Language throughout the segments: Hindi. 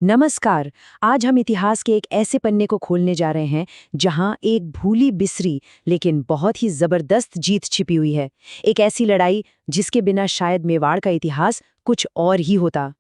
नमस्कार। आज हम इतिहास के एक ऐसे पन्ने को खोलने जा रहे हैं जहां एक भूली बिसरी लेकिन बहुत ही जबरदस्त जीत छिपी हुई है। एक ऐसी लड़ाई जिसके बिना शायद मेवाड़ का इतिहास कुछ और ही होता।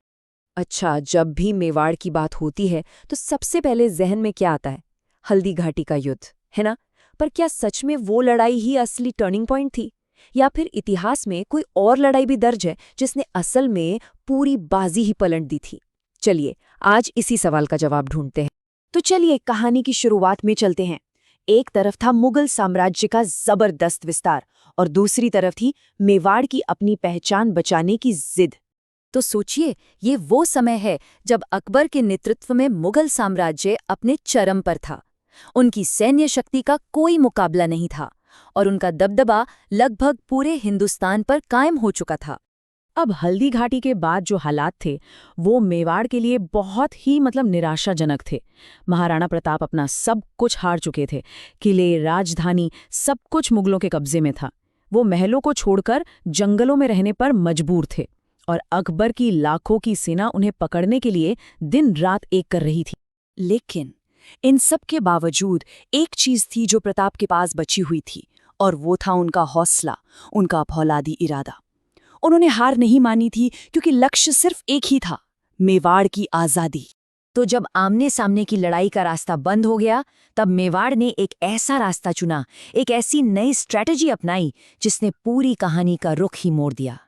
अच्छा, जब भी मेवाड़ की बात होती है तो सबसे पहले जहन में क्या आता है? हल्दी घाटी का युद्ध, है ना? पर क्या सच में वो लड़ाई ही असली टर्निंग पॉइंट थी? या फिर इतिहास में कोई और लड़ाई भी दर्ज है जिसने असल में पूरी बाजी ही पलट दी थी? चलिए, आज इसी सवाल का जवाब ढूंढते हैं। तो चलिए कहानी की शुरुआत में चलते हैं। एक तरफ था मुगल साम्राज्य का जबरदस्त विस्तार और दूसरी तरफ थी मेवाड़ की अपनी पहचान बचाने की जिद। तो सोचिए, ये वो समय है जब अकबर के नेतृत्व में मुगल साम्राज्य अपने चरम पर था। उनकी सैन्य शक्ति का कोई मुकाबला नहीं था और उनका दबदबा लगभग पूरे हिंदुस्तान पर कायम हो चुका था। अब हल्दी घाटी के बाद जो हालात थे वो मेवाड़ के लिए बहुत ही निराशाजनक थे। महाराणा प्रताप अपना सब कुछ हार चुके थे। किले, राजधानी, सब कुछ मुगलों के कब्जे में था। वो महलों को छोड़कर जंगलों में रहने पर मजबूर थे और अकबर की लाखों की सेना उन्हें पकड़ने के लिए दिन रात एक कर रही थी। लेकिन इन सब के बावजूद एक चीज थी जो प्रताप के पास बची हुई थी, और वो था उनका हौसला, उनका फौलादी इरादा। उन्होंने हार नहीं मानी थी क्योंकि लक्ष्य सिर्फ एक ही था, मेवाड़ की आजादी। तो जब आमने सामने की लड़ाई का रास्ता बंद हो गया, तब मेवाड़ ने एक ऐसा रास्ता चुना, एक ऐसी नई स्ट्रैटेजी अपनाई जिसने पूरी कहानी का रुख ही मोड़ दिया।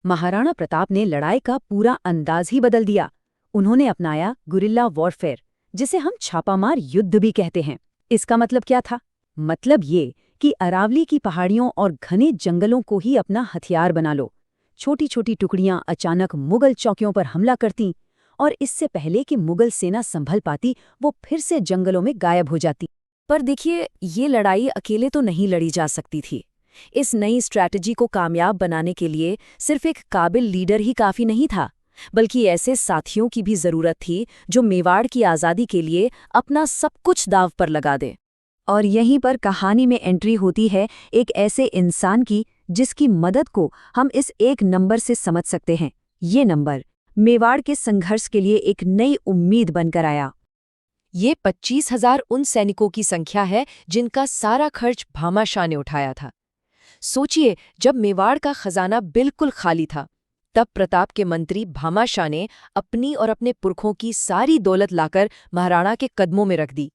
महाराणा प्रताप ने लड़ाई का पूरा अंदाज ही बदल दिया। उन्होंने अपनाया गुरिल्ला वॉरफेयर, जिसे हम छापामार युद्ध भी कहते हैं। इसका मतलब क्या था? मतलब ये कि अरावली की पहाड़ियों और घने जंगलों को ही अपना हथियार बना लो। छोटी छोटी टुकड़ियां अचानक मुगल चौकियों पर हमला करतीं और इससे पहले कि मुगल सेना संभल पाती, वो फिर से जंगलों में गायब हो जाती। पर देखिए, ये लड़ाई अकेले तो नहीं लड़ी जा सकती थी। इस नई स्ट्रैटेजी को कामयाब बनाने के लिए सिर्फ एक काबिल लीडर ही काफी नहीं था, बल्कि ऐसे साथियों की भी जरूरत थी जो मेवाड़ की आज़ादी के लिए अपना सब कुछ दांव पर लगा दें। और यहीं पर कहानी में एंट्री होती है एक ऐसे इंसान की जिसकी मदद को हम इस एक नंबर से समझ सकते हैं। ये नंबर मेवाड़ के संघर्ष के लिए एक नई उम्मीद बनकर आया। ये 25,000 उन सैनिकों की संख्या है जिनका सारा खर्च भामाशाह ने उठाया था। सोचिए, जब मेवाड़ का खजाना बिल्कुल खाली था, तब प्रताप के मंत्री भामाशाह ने अपनी और अपने पुरखों की सारी दौलत लाकर महाराणा के कदमों में रख दी।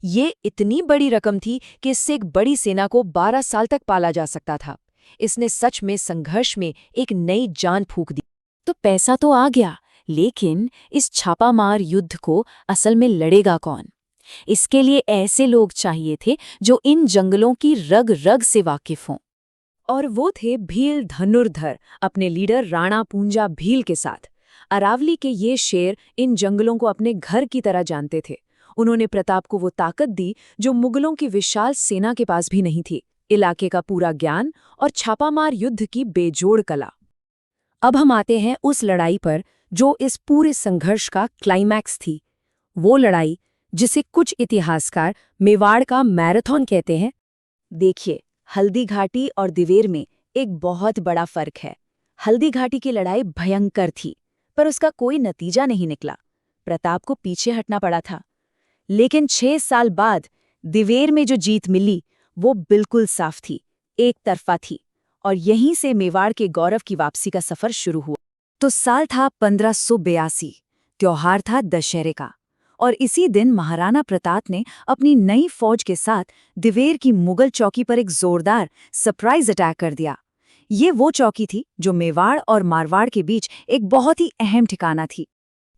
ये इतनी बड़ी रकम थी कि इससे एक बड़ी सेना को 12 साल तक पाला जा सकता था। इसने सच में संघर्ष में एक नई जान फूंक दी। तो पैसा तो आ गया, लेकिन इस छापामार युद्ध को असल में लड़ेगा कौन? इसके लिए ऐसे लोग चाहिए थे जो इन जंगलों की रग रग से वाकिफ हों। और वो थे भील धनुर्धर, अपने लीडर राणा पूंजा भील के साथ। अरावली के ये शेर इन जंगलों को अपने घर की तरह जानते थे। उन्होंने प्रताप को वो ताकत दी जो मुगलों की विशाल सेना के पास भी नहीं थी, इलाके का पूरा ज्ञान और छापामार युद्ध की बेजोड़ कला। अब हम आते हैं उस लड़ाई पर जो इस पूरे संघर्ष का क्लाइमैक्स थी। वो लड़ाई जिसे कुछ इतिहासकार मेवाड़ का मैराथन कहते हैं। देखिए, हल्दी घाटी और दिवेर में एक बहुत बड़ा फर्क है। हल्दी घाटी की लड़ाई भयंकर थी, पर उसका कोई नतीजा नहीं निकला। प्रताप को पीछे हटना पड़ा था। लेकिन 6 साल बाद दिवेर में जो जीत मिली वो बिल्कुल साफ थी, एक तरफा थी, और यहीं से मेवाड़ के गौरव की वापसी का सफर शुरू हुआ। तो साल था 1582, त्योहार था दशहरे का, और इसी दिन महाराणा प्रताप ने अपनी नई फौज के साथ दिवेर की मुगल चौकी पर एक जोरदार सरप्राइज अटैक कर दिया। ये वो चौकी थी जो मेवाड़ और मारवाड़ के बीच एक बहुत ही अहम ठिकाना थी।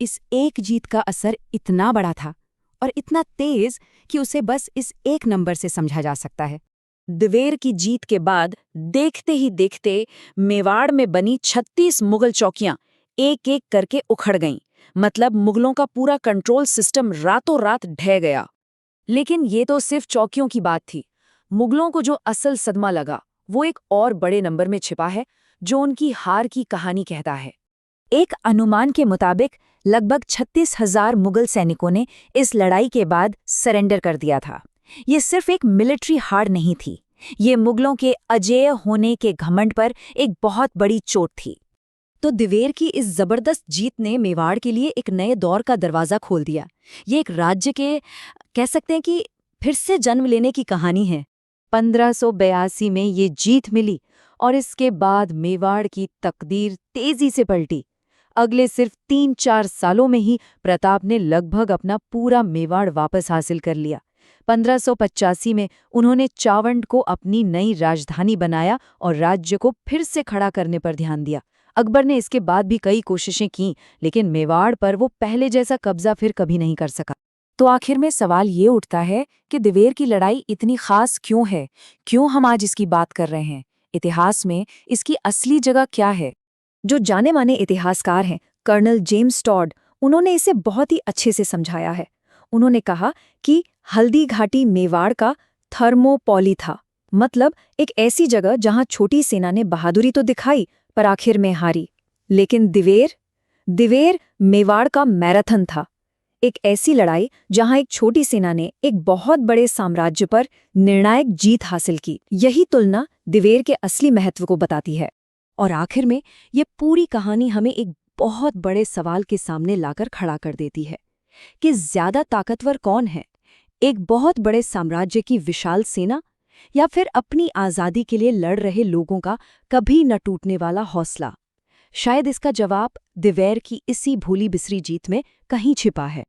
इस एक जीत का असर इतना बड़ा था और इतना तेज कि उसे बस इस एक नंबर से समझा जा सकता है। दिवेर की जीत के बाद देखते ही देखते मेवाड़ में बनी 36 मुगल चौकियां एक एक करके उखड़ गईं। मतलब मुगलों का पूरा कंट्रोल सिस्टम रातों रात ढह गया। लेकिन ये तो सिर्फ चौकियों की बात थी। मुगलों को जो असल सदमा लगा वो एक और बड़े नंबर में छिपा है, जो उनकी हार की कहानी कहता है। एक अनुमान के मुताबिक लगभग 36,000 मुगल सैनिकों ने इस लड़ाई के बाद सरेंडर कर दिया था। ये सिर्फ एक मिलिट्री हार नहीं थी, ये मुगलों के अजेय होने के घमंड पर एक बहुत बड़ी चोट थी। तो दिवेर की इस जबरदस्त जीत ने मेवाड़ के लिए एक नए दौर का दरवाजा खोल दिया। ये एक राज्य के कह सकते हैं कि फिर से जन्म लेने की कहानी है। 1582 में ये जीत मिली और इसके बाद मेवाड़ की तकदीर तेजी से पलटी। अगले सिर्फ 3-4 सालों में ही प्रताप ने लगभग अपना पूरा मेवाड़ वापस हासिल कर लिया। 1585 में उन्होंने चावंड को अपनी नई राजधानी बनाया और राज्य को फिर से खड़ा करने पर ध्यान दिया। अकबर ने इसके बाद भी कई कोशिशें की, लेकिन मेवाड़ पर वो पहले जैसा कब्जा फिर कभी नहीं कर सका। तो आखिर में सवाल ये उठता है कि दिवेर की लड़ाई इतनी खास क्यों है? क्यों हम आज इसकी बात कर रहे हैं? इतिहास में इसकी असली जगह क्या है? जो जाने माने इतिहासकार हैं, कर्नल जेम्स टॉड, उन्होंने इसे बहुत ही अच्छे से समझाया है। उन्होंने कहा कि हल्दी घाटी मेवाड़ का थर्मोपॉली था, मतलब एक ऐसी जगह जहां छोटी सेना ने बहादुरी तो दिखाई पर आखिर में हारी। लेकिन दिवेर मेवाड़ का मैराथन था, एक ऐसी लड़ाई जहां एक छोटी सेना ने एक बहुत बड़े साम्राज्य पर निर्णायक जीत हासिल की। यही तुलना दिवेर के असली महत्व को बताती है। और आखिर में ये पूरी कहानी हमें एक बहुत बड़े सवाल के सामने लाकर खड़ा कर देती है कि ज्यादा ताकतवर कौन है, एक बहुत बड़े साम्राज्य की विशाल सेना या फिर अपनी आज़ादी के लिए लड़ रहे लोगों का कभी न टूटने वाला हौसला। शायद इसका जवाब दिवेर की इसी भूली बिसरी जीत में कहीं छिपा है।